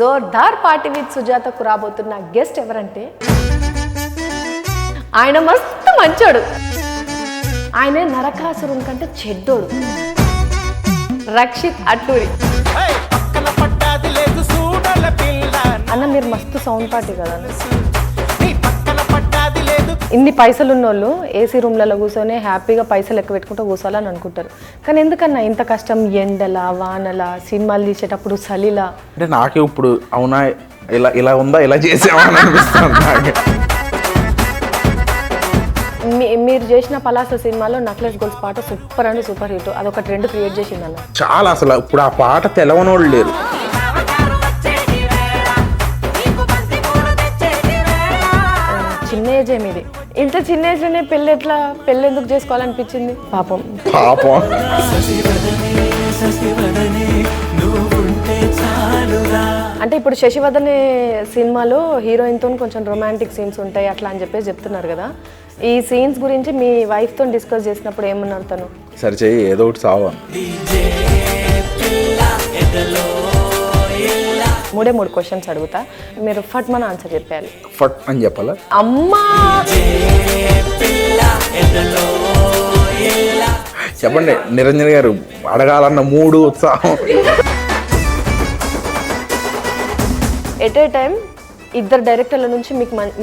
Jordar party with సుజాతకు రాబోతున్న guest ఎవరంటే ఆయన మస్తు మంచోడు. ఆయనే నరకాసురుని కంటే చెడ్డోడు. రక్షిత్ అట్టూరి. అన్న మీరు మస్తు సౌండ్ పార్టీ కదా. ఇన్ని పైసలు ఉన్నోళ్ళు ఏసీ రూమ్లలో కూర్చొని హ్యాపీగా పైసలు లెక్క పెట్టుకుంటూ కూర్చోాలని అనుకుంటారు. కానీ ఎందుకన్నా ఇంత కష్టం? ఎండల వానల సినిమాలు తీసేటప్పుడు చలిలా. అంటే నాకే ఇప్పుడు అవునా ఇలా ఉందా ఇలా చేసామని అనిపిస్తుంది. మీరు చేసిన పలాస సినిమాలో నక్లెస్ గోల్స్ పాట సూపర్ అండ్ సూపర్ హిట్. అదొక ట్రెండ్ క్రియేట్ చేసింది అన్న. చాలా అసలు ఇప్పుడు ఆ పాట తెలవనోళ్ళు లేరు. చిన్న ఏజే మీది. ఇంత చిన్న ఏజ్లోనే పెళ్ళి ఎందుకు చేసుకోవాలనిపించింది? పాపం. అంటే ఇప్పుడు శశివదనే సినిమాలో హీరోయిన్తో కొంచెం రొమాంటిక్ సీన్స్ ఉంటాయి అట్లా అని చెప్పేసి చెప్తున్నారు కదా. ఈ సీన్స్ గురించి మీ వైఫ్తో డిస్కస్ చేసినప్పుడు ఏమన్నారు తను? సరే చెయ్యి ఏదో ఒకటి సావు. 3 క్వశ్చన్స్ అడుగుతా, మీరు ఫట్ మన ఆన్సర్ చెప్పాలి. ఫట్ అని చెప్పాలా? అమ్మా చెప్పండి నిరంజన్ గారు, అడగాలన్న 3 ఉత్సాహం. ఎట్ ఏ టైం 2 డైరెక్టర్ల నుంచి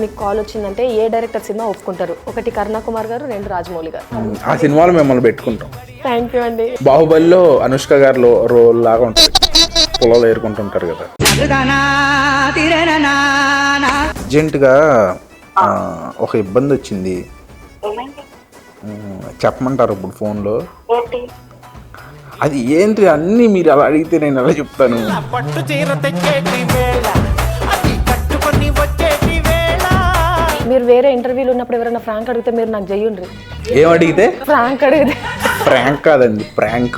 మీకు కాల్ వచ్చిందంటే ఏ డైరెక్టర్ సినిమా ఒప్పుకుంటారు? 1 కరుణాకుమార్ గారు, 2 రాజమౌళి గారు. ఆ సినిమాలో మిమ్మల్ని పెట్టుకుంటాం. థ్యాంక్ యూ అండి. బాహుబలిలో అనుష్క గారు రోల్ లాగా ఉంటుంది, పొలాలు ఏరుకుంటుంటారు కదా. అర్జెంటుగా ఒక ఇబ్బంది వచ్చింది, చెప్పమంటారు ఇప్పుడు ఫోన్లో? అది ఏంటి అన్నీ మీరు అలా అడిగితే నేను ఎలా చెప్తాను? మీరు వేరే ఇంటర్వ్యూలు ఉన్నప్పుడు ఎవరైనా ఫ్రాంక్ అడిగితే మీరు నాకు చెయ్యండి. ఏం అడిగితే? ఫ్రాంక్ అడిగితే. ప్రాంక్ కాదండి, ప్రాంక్.